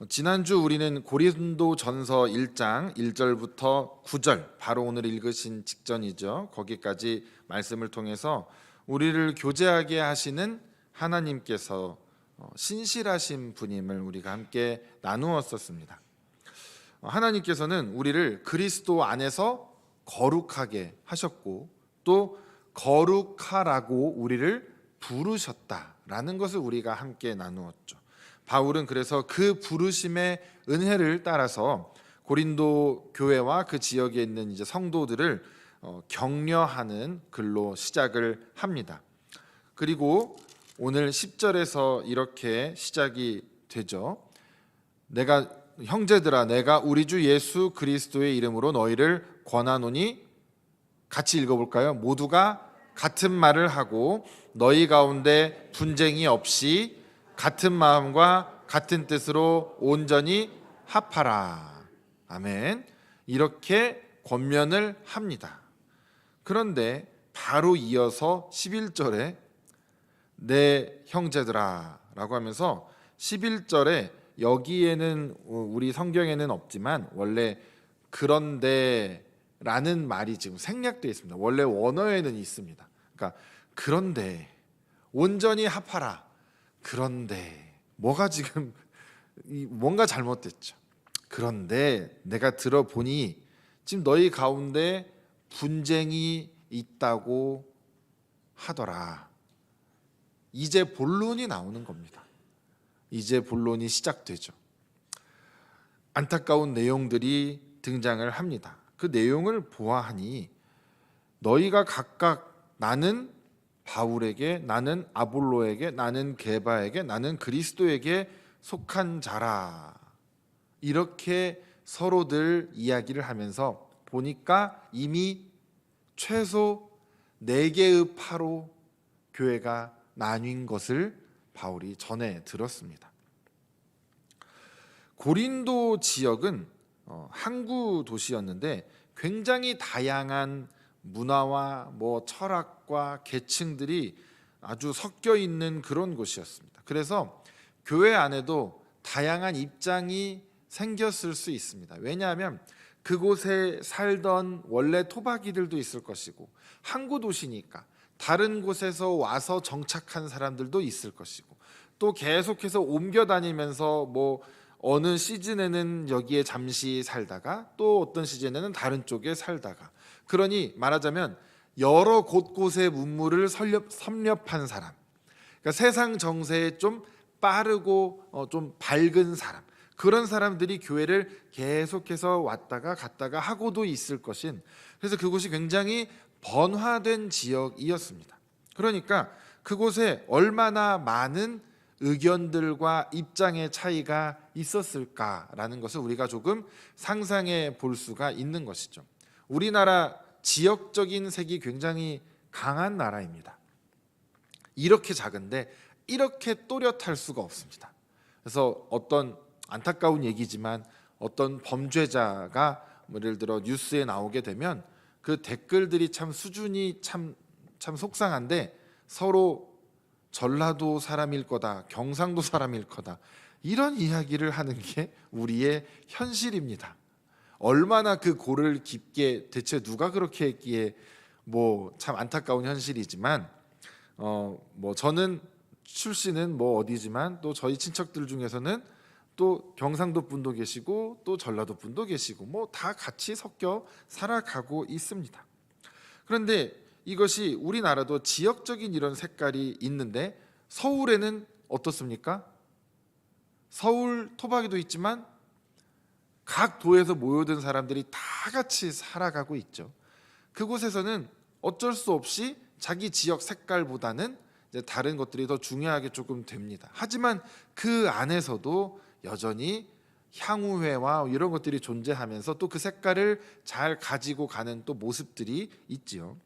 지난주 우리는 고린도전서 1장 1절부터 9절, 바로 오늘 읽으신 직전이죠. 거기까지 말씀을 통해서 우리를 교제하게 하시는 하나님께서 신실하신 분임을 우리가 함께 나누었었습니다. 하나님께서는 우리를 그리스도 안에서 거룩하게 하셨고 또 거룩하라고 우리를 부르셨다라는 것을 우리가 함께 나누었죠. 바울은 그래서 그 부르심의 은혜를 따라서 고린도 교회와 그 지역에 있는 이제 성도들을 격려하는 글로 시작을 합니다. 그리고 오늘 10절에서 이렇게 시작이 되죠. 형제들아, 내가 우리 주 예수 그리스도의 이름으로 너희를 권하노니, 같이 읽어볼까요? 모두가 같은 말을 하고 너희 가운데 분쟁이 없이 같은 마음과 같은 뜻으로 온전히 합하라. 아멘. 이렇게 권면을 합니다. 그런데 바로 이어서 11절에 내 형제들아 라고 하면서 11절에 여기에는 우리 성경에는 없지만 원래 그런데 라는 말이 지금 생략되어 있습니다. 원래 원어에는 있습니다. 그러니까 그런데 온전히 합하라. 그런데 뭐가 지금 뭔가 잘못됐죠. 그런데 내가 들어보니 지금 너희 가운데 분쟁이 있다고 하더라. 이제 본론이 나오는 겁니다. 이제 본론이 시작되죠. 안타까운 내용들이 등장을 합니다. 그 내용을 보아하니 너희가 각각 나는 바울에게, 나는 아볼로에게, 나는 게바에게, 나는 그리스도에게 속한 자라, 이렇게 서로들 이야기를 하면서 보니까 이미 최소 4개의 파로 교회가 나뉜 것을 바울이 전해 들었습니다. 고린도 지역은 항구 도시였는데 굉장히 다양한 문화와 철학과 계층들이 아주 섞여 있는 그런 곳이었습니다. 그래서 교회 안에도 다양한 입장이 생겼을 수 있습니다. 왜냐하면 그곳에 살던 원래 토박이들도 있을 것이고, 항구 도시니까 다른 곳에서 와서 정착한 사람들도 있을 것이고, 또 계속해서 옮겨 다니면서 어느 시즌에는 여기에 잠시 살다가 또 어떤 시즌에는 다른 쪽에 살다가, 그러니 말하자면 여러 곳곳의 문물을 섭렵한 사람, 그러니까 세상 정세에 좀 빠르고 좀 밝은 사람, 그런 사람들이 교회를 계속해서 왔다가 갔다가 하고도 있을 것인, 그래서 그곳이 굉장히 번화된 지역이었습니다. 그러니까 그곳에 얼마나 많은 의견들과 입장의 차이가 있었을까라는 것을 우리가 조금 상상해 볼 수가 있는 것이죠. 우리나라 지역적인 색이 굉장히 강한 나라입니다. 이렇게 작은데 이렇게 또렷할 수가 없습니다. 그래서 어떤 안타까운 얘기지만 어떤 범죄자가 예를 들어 뉴스에 나오게 되면 그 댓글들이 참 수준이 참 속상한데, 서로 전라도 사람일 거다, 경상도 사람일 거다, 이런 이야기를 하는 게 우리의 현실입니다. 얼마나 그 골을 깊게, 대체 누가 그렇게 했기에, 참 안타까운 현실이지만 저는 출신은 어디지만 또 저희 친척들 중에서는 또 경상도 분도 계시고 또 전라도 분도 계시고 다 같이 섞여 살아가고 있습니다. 그런데 이것이 우리나라도 지역적인 이런 색깔이 있는데, 서울에는 어떻습니까? 서울 토박이도 있지만 각 도에서 모여든 사람들이 다 같이 살아가고 있죠. 그곳에서는 어쩔 수 없이 자기 지역 색깔보다는 이제 다른 것들이 더 중요하게 조금 됩니다. 하지만 그 안에서도 여전히 향후회와 이런 것들이 존재하면서 또 그 색깔을 잘 가지고 가는 또 모습들이 있지요.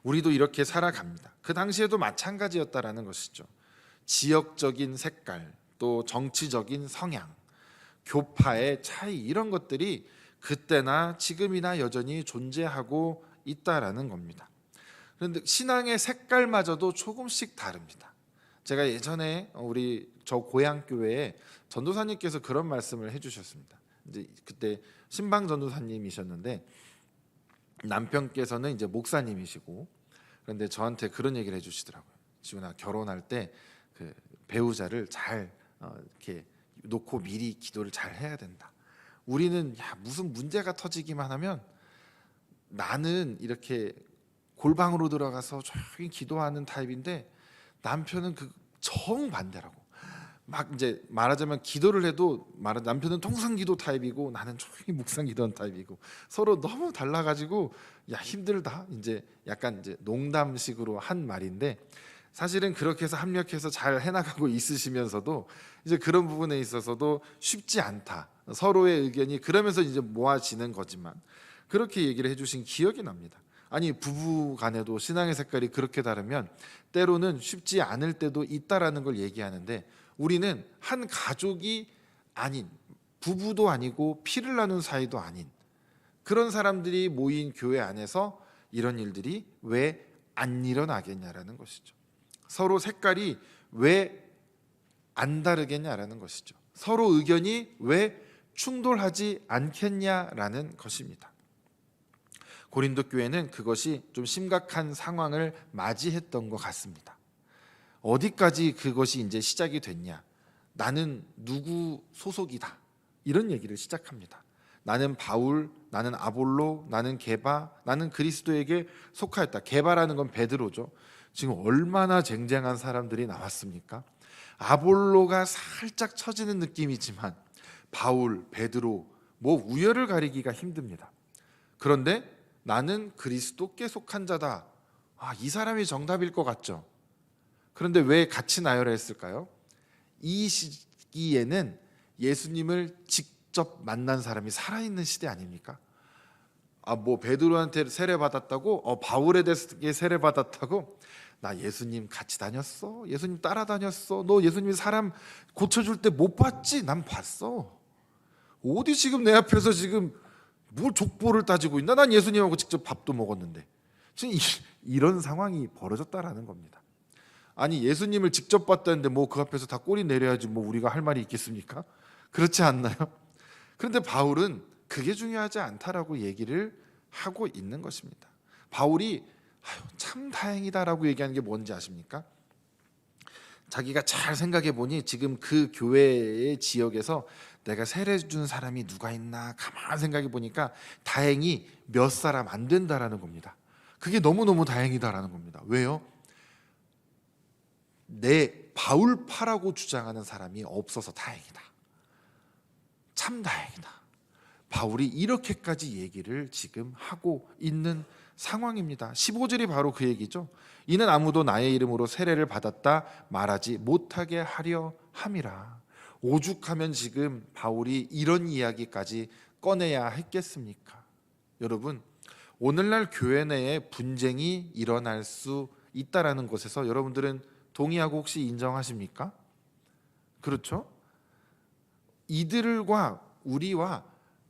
우리도 이렇게 살아갑니다. 그 당시에도 마찬가지였다라는 것이죠. 지역적인 색깔, 또 정치적인 성향, 교파의 차이, 이런 것들이 그때나 지금이나 여전히 존재하고 있다라는 겁니다. 그런데 신앙의 색깔마저도 조금씩 다릅니다. 제가 예전에 우리 저 고향 교회에 전도사님께서 그런 말씀을 해주셨습니다. 이제 그때 신방 전도사님이셨는데 남편께서는 이제 목사님이시고, 그런데 저한테 그런 얘기를 해주시더라고요. 지훈아, 결혼할 때 그 배우자를 잘 이렇게 놓고 미리 기도를 잘 해야 된다. 우리는 무슨 문제가 터지기만 하면 나는 이렇게 골방으로 들어가서 조용히 기도하는 타입인데 남편은 그 정반대라고. 막 이제 말하자면 기도를 해도 남편은 통성기도 타입이고 나는 조용히 묵상기도하는 타입이고 서로 너무 달라가지고 힘들다, 이제 약간 이제 농담식으로 한 말인데, 사실은 그렇게 해서 합력해서 잘 해나가고 있으시면서도 이제 그런 부분에 있어서도 쉽지 않다. 서로의 의견이 그러면서 이제 모아지는 거지만 그렇게 얘기를 해주신 기억이 납니다. 아니, 부부 간에도 신앙의 색깔이 그렇게 다르면 때로는 쉽지 않을 때도 있다라는 걸 얘기하는데, 우리는 한 가족이 아닌, 부부도 아니고 피를 나눈 사이도 아닌 그런 사람들이 모인 교회 안에서 이런 일들이 왜 안 일어나겠냐라는 것이죠. 서로 색깔이 왜 안 다르겠냐라는 것이죠. 서로 의견이 왜 충돌하지 않겠냐라는 것입니다. 고린도 교회는 그것이 좀 심각한 상황을 맞이했던 것 같습니다. 어디까지 그것이 이제 시작이 됐냐? 나는 누구 소속이다, 이런 얘기를 시작합니다. 나는 바울, 나는 아볼로, 나는 게바, 나는 그리스도에게 속하였다. 게바라는 건 베드로죠. 지금 얼마나 쟁쟁한 사람들이 나왔습니까? 아볼로가 살짝 처지는 느낌이지만 바울, 베드로 뭐 우열을 가리기가 힘듭니다. 그런데 나는 그리스도께 속한 자다. 이 사람이 정답일 것 같죠. 그런데 왜 같이 나열했을까요? 이 시기에는 예수님을 직접 만난 사람이 살아있는 시대 아닙니까? 뭐 베드로한테 세례 받았다고? 바울에 대해서 세례 받았다고? 나 예수님 같이 다녔어. 예수님 따라다녔어. 너 예수님이 사람 고쳐줄 때 못 봤지? 난 봤어. 어디 지금 내 앞에서 지금 뭘 족보를 따지고 있나? 난 예수님하고 직접 밥도 먹었는데. 지금 이런 상황이 벌어졌다라는 겁니다. 아니, 예수님을 직접 봤다는데 뭐 그 앞에서 다 꼬리 내려야지 뭐 우리가 할 말이 있겠습니까? 그렇지 않나요? 그런데 바울은 그게 중요하지 않다라고 얘기를 하고 있는 것입니다. 바울이 참 다행이다라고 얘기하는 게 뭔지 아십니까? 자기가 잘 생각해 보니 지금 그 교회의 지역에서 내가 세례 준 사람이 누가 있나 가만 생각해 보니까 다행히 몇 사람 안 된다라는 겁니다. 그게 너무너무 다행이다라는 겁니다. 왜요? 내 바울파라고 주장하는 사람이 없어서 다행이다. 참 다행이다. 바울이 이렇게까지 얘기를 지금 하고 있는 상황입니다. 15절이 바로 그 얘기죠. 이는 아무도 나의 이름으로 세례를 받았다 말하지 못하게 하려 함이라. 오죽하면 지금 바울이 이런 이야기까지 꺼내야 했겠습니까? 여러분, 오늘날 교회 내에 분쟁이 일어날 수 있다라는 것에서 여러분들은 동의하고 혹시 인정하십니까? 그렇죠? 이들과 우리와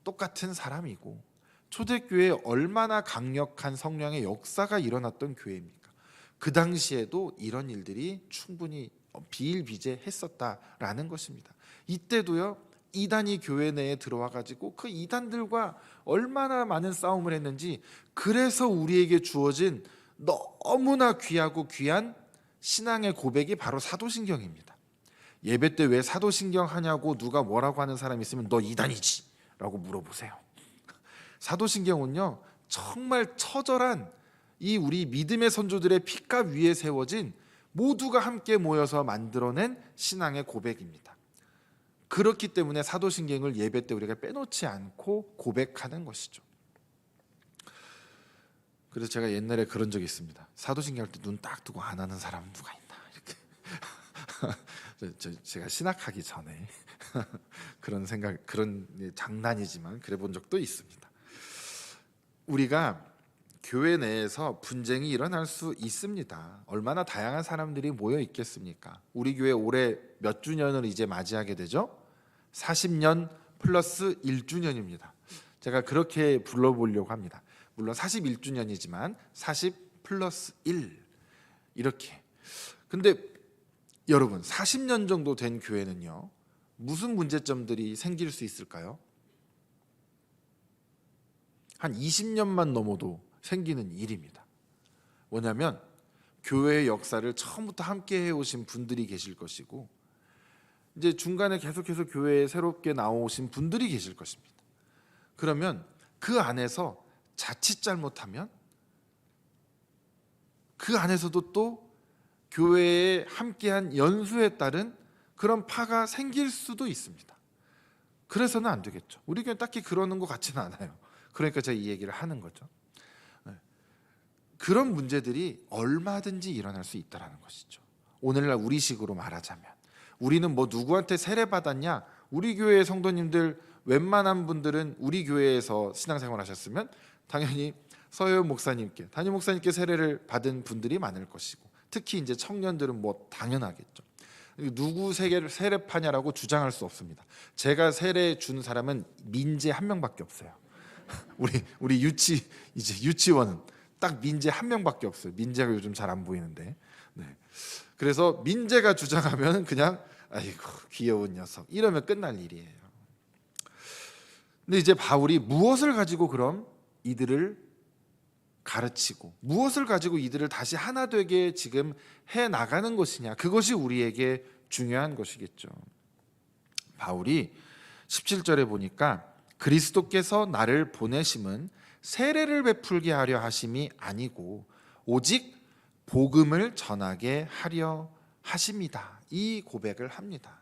똑같은 사람이고 초대교회에 얼마나 강력한 성령의 역사가 일어났던 교회입니까? 그 당시에도 이런 일들이 충분히 비일비재했었다라는 것입니다. 이때도요, 이단이 교회 내에 들어와 가지고 그 이단들과 얼마나 많은 싸움을 했는지, 그래서 우리에게 주어진 너무나 귀하고 귀한 신앙의 고백이 바로 사도신경입니다. 예배 때 왜 사도신경 하냐고 누가 뭐라고 하는 사람이 있으면 너 이단이지 라고 물어보세요. 사도신경은요, 정말 처절한 이 우리 믿음의 선조들의 피가 위에 세워진 모두가 함께 모여서 만들어낸 신앙의 고백입니다. 그렇기 때문에 사도신경을 예배 때 우리가 빼놓지 않고 고백하는 것이죠. 그래서 제가 옛날에 그런 적이 있습니다. 사도신경 할 때 눈 딱 뜨고 안 하는 사람은 누가 있나 이렇게. 제가 신학하기 전에 그런 생각, 그런 장난이지만 그래 본 적도 있습니다. 우리가 교회 내에서 분쟁이 일어날 수 있습니다. 얼마나 다양한 사람들이 모여 있겠습니까? 우리 교회 올해 몇 주년을 이제 맞이하게 되죠? 40년 플러스 1주년입니다. 제가 그렇게 불러보려고 합니다. 물론 41주년이지만 40 플러스 1 이렇게. 근데 여러분 40년 정도 된 교회는요, 무슨 문제점들이 생길 수 있을까요? 한 20년만 넘어도 생기는 일입니다. 뭐냐면 교회의 역사를 처음부터 함께 해오신 분들이 계실 것이고, 이제 중간에 계속해서 교회에 새롭게 나오신 분들이 계실 것입니다. 그러면 그 안에서 자칫 잘못하면 그 안에서도 또 교회에 함께한 연수에 따른 그런 파가 생길 수도 있습니다. 그래서는 안 되겠죠. 우리 교회 딱히 그러는 것 같지는 않아요. 그러니까 제가 이 얘기를 하는 거죠. 그런 문제들이 얼마든지 일어날 수 있다는 것이죠. 오늘날 우리식으로 말하자면, 우리는 뭐 누구한테 세례 받았냐? 우리 교회 성도님들 웬만한 분들은 우리 교회에서 신앙생활 하셨으면 당연히 서효 목사님께, 담임 목사님께 세례를 받은 분들이 많을 것이고, 특히 이제 청년들은 뭐 당연하겠죠. 누구 세례파냐라고 주장할 수 없습니다. 제가 세례 준 사람은 민재 한 명밖에 없어요. 우리 유치원은 딱 민재 한 명밖에 없어요. 민재가 요즘 잘 안 보이는데. 네. 그래서 민재가 주장하면 그냥 아이고 귀여운 녀석 이러면 끝날 일이에요. 근데 이제 바울이 무엇을 가지고 그럼 이들을 가르치고 무엇을 가지고 이들을 다시 하나 되게 지금 해 나가는 것이냐, 그것이 우리에게 중요한 것이겠죠. 바울이 17절에 보니까 그리스도께서 나를 보내심은 세례를 베풀게 하려 하심이 아니고 오직 복음을 전하게 하려 하심이다. 이 고백을 합니다.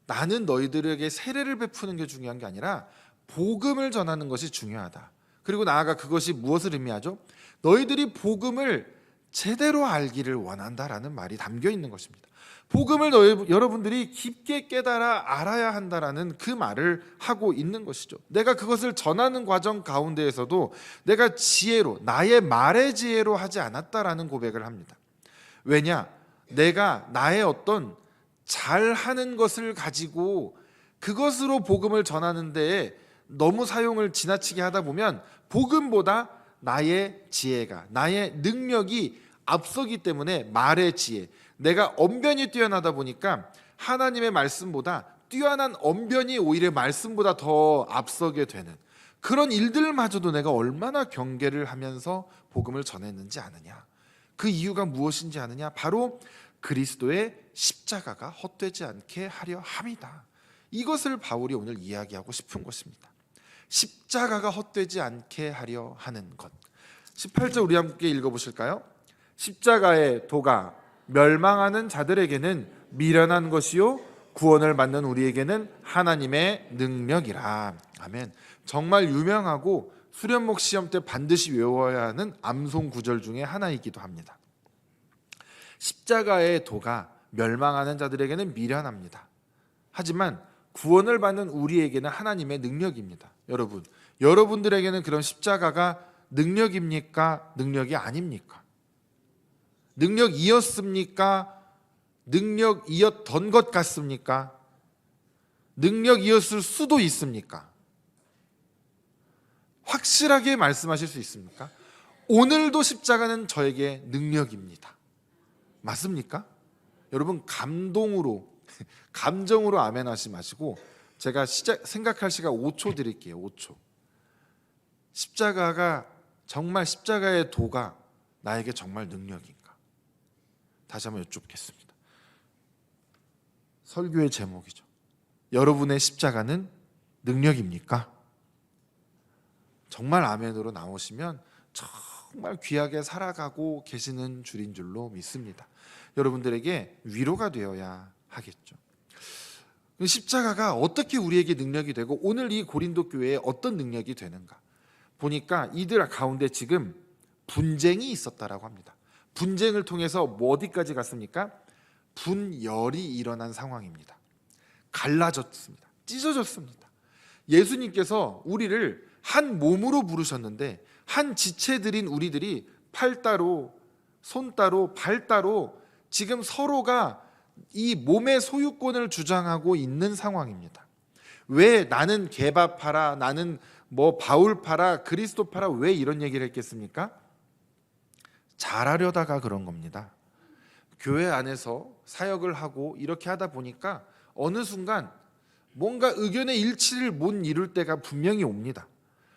나는 너희들에게 세례를 베푸는 게 중요한 게 아니라 복음을 전하는 것이 중요하다. 그리고 나아가 그것이 무엇을 의미하죠? 너희들이 복음을 제대로 알기를 원한다라는 말이 담겨 있는 것입니다. 복음을 여러분들이 깊게 깨달아 알아야 한다라는 그 말을 하고 있는 것이죠. 내가 그것을 전하는 과정 가운데에서도 내가 지혜로, 나의 말의 지혜로 하지 않았다라는 고백을 합니다. 왜냐? 내가 나의 어떤 잘하는 것을 가지고 그것으로 복음을 전하는 데에 너무 사용을 지나치게 하다 보면 복음보다 나의 지혜가, 나의 능력이 앞서기 때문에 말의 지혜, 내가 언변이 뛰어나다 보니까 하나님의 말씀보다 뛰어난 언변이 오히려 말씀보다 더 앞서게 되는 그런 일들마저도 내가 얼마나 경계를 하면서 복음을 전했는지 아느냐. 그 이유가 무엇인지 아느냐. 바로 그리스도의 십자가가 헛되지 않게 하려 함이다. 이것을 바울이 오늘 이야기하고 싶은 것입니다. 십자가가 헛되지 않게 하려 하는 것. 18절 우리 함께 읽어보실까요? 십자가의 도가 멸망하는 자들에게는 미련한 것이요 구원을 받는 우리에게는 하나님의 능력이라. 아멘. 정말 유명하고 수련목 시험 때 반드시 외워야 하는 암송 구절 중에 하나이기도 합니다. 십자가의 도가 멸망하는 자들에게는 미련합니다. 하지만 구원을 받는 우리에게는 하나님의 능력입니다. 여러분들에게는 그런 십자가가 능력입니까? 능력이 아닙니까? 능력이었습니까? 능력이었던 것 같습니까? 능력이었을 수도 있습니까? 확실하게 말씀하실 수 있습니까? 오늘도 십자가는 저에게 능력입니다. 맞습니까? 여러분 감정으로 아멘 하지 마시고 제가 생각할 시간 5초 드릴게요. 5초. 십자가가 정말 십자가의 도가 나에게 정말 능력인가? 다시 한번 여쭙겠습니다. 설교의 제목이죠. 여러분의 십자가는 능력입니까? 정말 아멘으로 나오시면 정말 귀하게 살아가고 계시는 줄인 줄로 믿습니다. 여러분들에게 위로가 되어야 하겠죠. 십자가가 어떻게 우리에게 능력이 되고 오늘 이 고린도 교회에 어떤 능력이 되는가 보니까 이들 가운데 지금 분쟁이 있었다라고 합니다. 분쟁을 통해서 뭐 어디까지 갔습니까? 분열이 일어난 상황입니다. 갈라졌습니다. 찢어졌습니다. 예수님께서 우리를 한 몸으로 부르셨는데 한 지체들인 우리들이 팔 따로, 손 따로, 발 따로 지금 서로가 이 몸의 소유권을 주장하고 있는 상황입니다. 왜 나는 게바파라, 나는 뭐 바울파라, 그리스도파라, 왜 이런 얘기를 했겠습니까? 잘하려다가 그런 겁니다. 교회 안에서 사역을 하고 이렇게 하다 보니까 어느 순간 뭔가 의견의 일치를 못 이룰 때가 분명히 옵니다.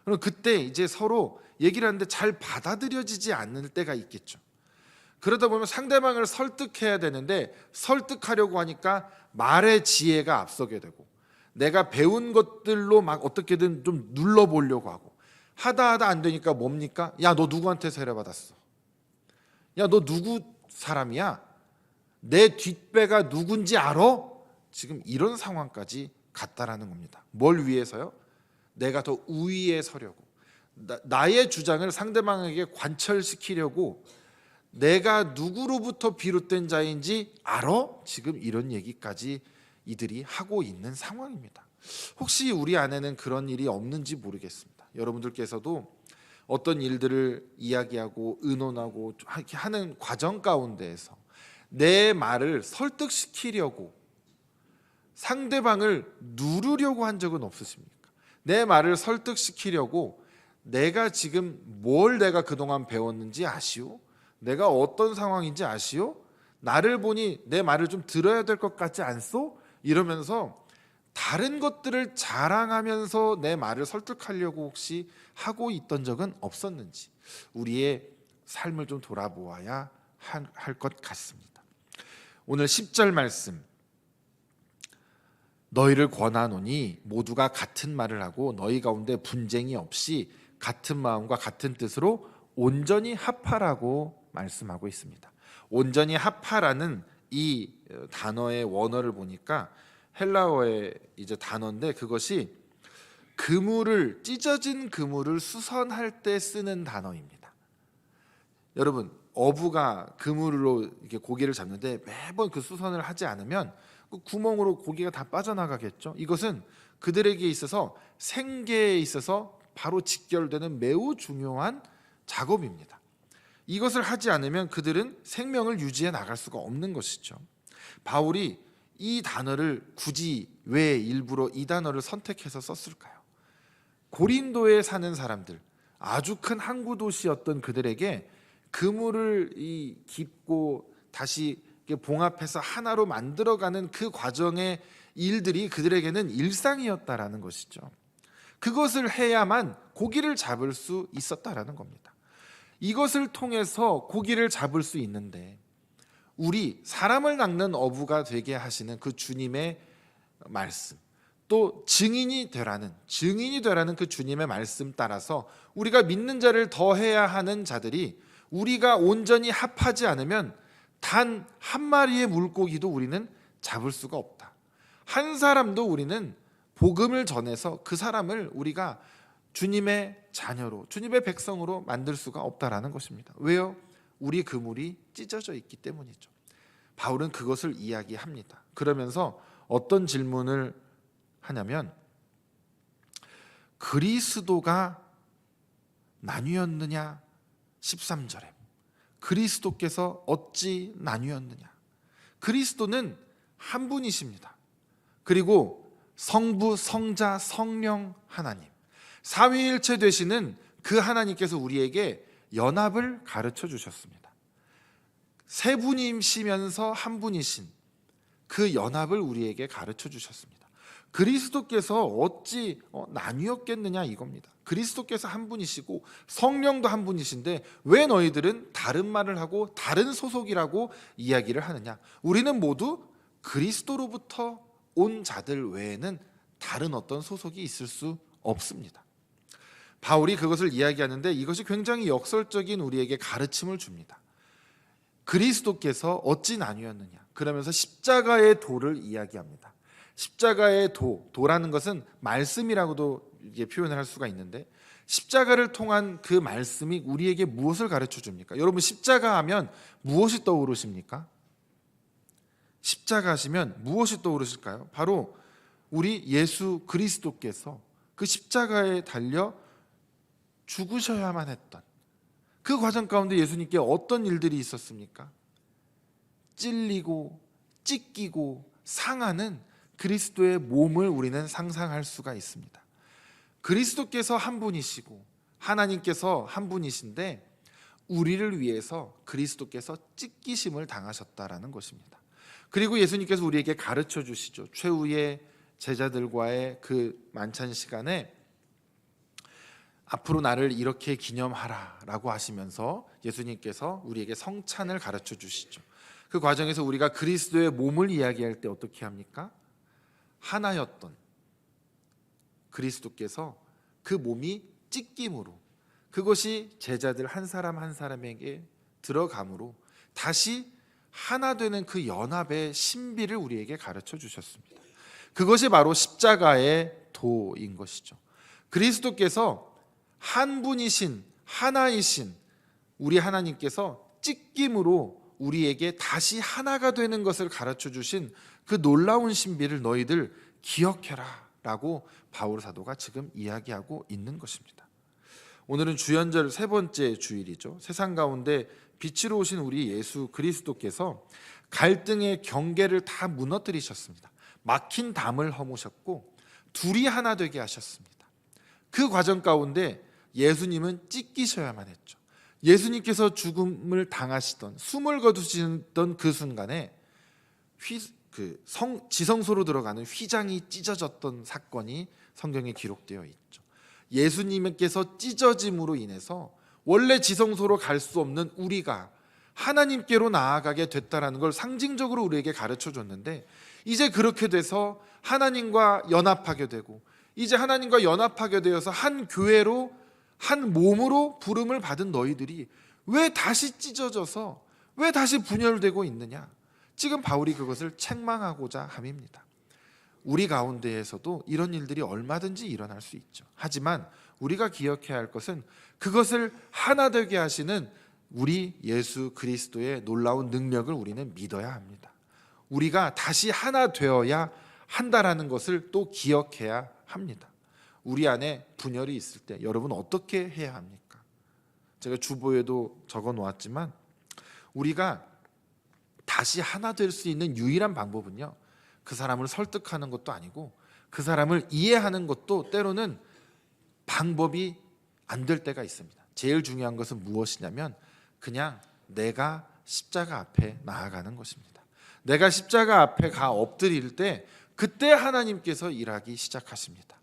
그럼 그때 이제 서로 얘기를 하는데 잘 받아들여지지 않을 때가 있겠죠. 그러다 보면 상대방을 설득해야 되는데 설득하려고 하니까 말의 지혜가 앞서게 되고 내가 배운 것들로 막 어떻게든 좀 눌러보려고 하고 하다 안 되니까 뭡니까? 야, 너 누구한테 세례받았어? 야, 너 누구 사람이야? 내 뒷배가 누군지 알아? 지금 이런 상황까지 갔다라는 겁니다. 뭘 위해서요? 내가 더 우위에 서려고 나의 주장을 상대방에게 관철시키려고 내가 누구로부터 비롯된 자인지 알아? 지금 이런 얘기까지 이들이 하고 있는 상황입니다. 혹시 우리 안에는 그런 일이 없는지 모르겠습니다. 여러분들께서도 어떤 일들을 이야기하고 의논하고 이렇게 하는 과정 가운데에서 내 말을 설득시키려고 상대방을 누르려고 한 적은 없으십니까? 내 말을 설득시키려고 내가 지금 뭘 내가 그동안 배웠는지 아시오? 내가 어떤 상황인지 아시오? 나를 보니 내 말을 좀 들어야 될 것 같지 않소? 이러면서 다른 것들을 자랑하면서 내 말을 설득하려고 혹시 하고 있던 적은 없었는지 우리의 삶을 좀 돌아보아야 할 것 같습니다. 오늘 10절 말씀, 너희를 권하노니 모두가 같은 말을 하고 너희 가운데 분쟁이 없이 같은 마음과 같은 뜻으로 온전히 합하라고 말씀하고 있습니다. 온전히 합하라는 이 단어의 원어를 보니까 헬라어의 이제 단어인데 그것이 그물을 찢어진 그물을 수선할 때 쓰는 단어입니다. 여러분, 어부가 그물로 이렇게 고기를 잡는데 매번 그 수선을 하지 않으면 그 구멍으로 고기가 다 빠져나가겠죠. 이것은 그들에게 있어서 생계에 있어서 바로 직결되는 매우 중요한 작업입니다. 이것을 하지 않으면 그들은 생명을 유지해 나갈 수가 없는 것이죠. 바울이 이 단어를 굳이 왜 일부러 이 단어를 선택해서 썼을까요? 고린도에 사는 사람들, 아주 큰 항구 도시였던 그들에게 그물을 깁고 다시 봉합해서 하나로 만들어가는 그 과정의 일들이 그들에게는 일상이었다라는 것이죠. 그것을 해야만 고기를 잡을 수 있었다라는 겁니다. 이것을 통해서 고기를 잡을 수 있는데 우리 사람을 낚는 어부가 되게 하시는 그 주님의 말씀, 또 증인이 되라는 그 주님의 말씀 따라서 우리가 믿는 자를 더해야 하는 자들이 우리가 온전히 합하지 않으면 단 한 마리의 물고기도 우리는 잡을 수가 없다. 한 사람도 우리는 복음을 전해서 그 사람을 우리가 주님의 자녀로, 주님의 백성으로 만들 수가 없다라는 것입니다. 왜요? 우리 그물이 찢어져 있기 때문이죠. 바울은 그것을 이야기합니다. 그러면서 어떤 질문을 하냐면 그리스도가 나뉘었느냐? 13절에 그리스도께서 어찌 나뉘었느냐? 그리스도는 한 분이십니다. 그리고 성부, 성자, 성령 하나님, 삼위일체 되시는 그 하나님께서 우리에게 연합을 가르쳐 주셨습니다. 세 분이시면서 한 분이신 그 연합을 우리에게 가르쳐 주셨습니다. 그리스도께서 어찌 나뉘었겠느냐 이겁니다. 그리스도께서 한 분이시고 성령도 한 분이신데 왜 너희들은 다른 말을 하고 다른 소속이라고 이야기를 하느냐? 우리는 모두 그리스도로부터 온 자들 외에는 다른 어떤 소속이 있을 수 없습니다. 바울이 그것을 이야기하는데 이것이 굉장히 역설적인 우리에게 가르침을 줍니다. 그리스도께서 어찌 나뉘었느냐? 그러면서 십자가의 도를 이야기합니다. 십자가의 도라는 것은 말씀이라고도 이게 표현을 할 수가 있는데 십자가를 통한 그 말씀이 우리에게 무엇을 가르쳐 줍니까? 여러분, 십자가 하면 무엇이 떠오르십니까? 십자가 하시면 무엇이 떠오르실까요? 바로 우리 예수 그리스도께서 그 십자가에 달려 죽으셔야만 했던 그 과정 가운데 예수님께 어떤 일들이 있었습니까? 찔리고 찢기고 상하는 그리스도의 몸을 우리는 상상할 수가 있습니다. 그리스도께서 한 분이시고 하나님께서 한 분이신데 우리를 위해서 그리스도께서 찢기심을 당하셨다라는 것입니다. 그리고 예수님께서 우리에게 가르쳐 주시죠. 최후의 제자들과의 그 만찬 시간에 앞으로 나를 이렇게 기념하라 라고 하시면서 예수님께서 우리에게 성찬을 가르쳐 주시죠. 그 과정에서 우리가 그리스도의 몸을 이야기할 때 어떻게 합니까? 하나였던 그리스도께서 그 몸이 찢김으로, 그것이 제자들 한 사람 한 사람에게 들어감으로 다시 하나 되는 그 연합의 신비를 우리에게 가르쳐 주셨습니다. 그것이 바로 십자가의 도인 것이죠. 그리스도께서 한 분이신, 하나이신 우리 하나님께서 찢김으로 우리에게 다시 하나가 되는 것을 가르쳐 주신 그 놀라운 신비를 너희들 기억해라 라고 바울 사도가 지금 이야기하고 있는 것입니다. 오늘은 주연절 세 번째 주일이죠. 세상 가운데 빛으로 오신 우리 예수 그리스도께서 갈등의 경계를 다 무너뜨리셨습니다. 막힌 담을 허무셨고 둘이 하나 되게 하셨습니다. 그 과정 가운데 예수님은 찢기셔야만 했죠. 예수님께서 죽음을 당하시던, 숨을 거두시던 그 순간에 지성소로 들어가는 휘장이 찢어졌던 사건이 성경에 기록되어 있죠. 예수님께서 찢어짐으로 인해서 원래 지성소로 갈 수 없는 우리가 하나님께로 나아가게 됐다라는 걸 상징적으로 우리에게 가르쳐 줬는데, 이제 그렇게 돼서 하나님과 연합하게 되고, 이제 하나님과 연합하게 되어서 한 교회로, 한 몸으로 부름을 받은 너희들이 왜 다시 찢어져서, 왜 다시 분열되고 있느냐? 지금 바울이 그것을 책망하고자 함입니다. 우리 가운데에서도 이런 일들이 얼마든지 일어날 수 있죠. 하지만 우리가 기억해야 할 것은 그것을 하나 되게 하시는 우리 예수 그리스도의 놀라운 능력을 우리는 믿어야 합니다. 우리가 다시 하나 되어야 한다라는 것을 또 기억해야 합니다. 우리 안에 분열이 있을 때 여러분 어떻게 해야 합니까? 제가 주보에도 적어 놓았지만 우리가 다시 하나 될 수 있는 유일한 방법은요, 그 사람을 설득하는 것도 아니고 그 사람을 이해하는 것도 때로는 방법이 안 될 때가 있습니다. 제일 중요한 것은 무엇이냐면 그냥 내가 십자가 앞에 나아가는 것입니다. 내가 십자가 앞에 가 엎드릴 때 그때 하나님께서 일하기 시작하십니다.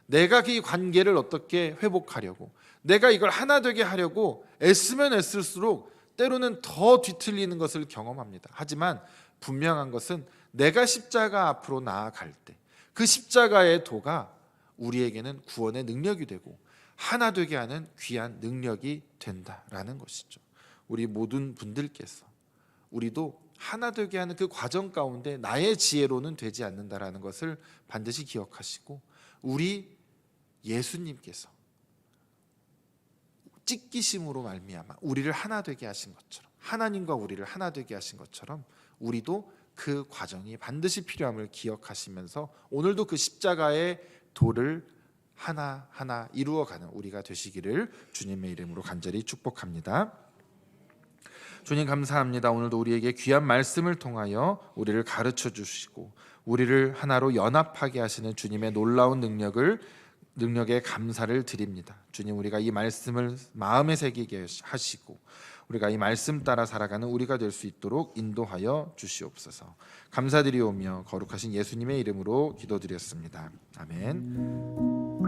내가 그 관계를 어떻게 회복하려고, 내가 이걸 하나 되게 하려고 애쓰면 애쓸수록 때로는 더 뒤틀리는 것을 경험합니다. 하지만 분명한 것은 내가 십자가 앞으로 나아갈 때 그 십자가의 도가 우리에게는 구원의 능력이 되고 하나 되게 하는 귀한 능력이 된다라는 것이죠. 우리 모든 분들께서 우리도 하나 되게 하는 그 과정 가운데 나의 지혜로는 되지 않는다라는 것을 반드시 기억하시고, 우리 예수님께서 찢기심으로 말미암아 우리를 하나 되게 하신 것처럼, 하나님과 우리를 하나 되게 하신 것처럼 우리도 그 과정이 반드시 필요함을 기억하시면서 오늘도 그 십자가의 도를 하나하나 이루어가는 우리가 되시기를 주님의 이름으로 간절히 축복합니다. 주님 감사합니다. 오늘도 우리에게 귀한 말씀을 통하여 우리를 가르쳐 주시고 우리를 하나로 연합하게 하시는 주님의 놀라운 능력에 감사를 드립니다. 주님, 우리가 이 말씀을 마음에 새기게 하시고 우리가 이 말씀 따라 살아가는 우리가 될 수 있도록 인도하여 주시옵소서. 감사드리오며 거룩하신 예수님의 이름으로 기도드렸습니다. 아멘.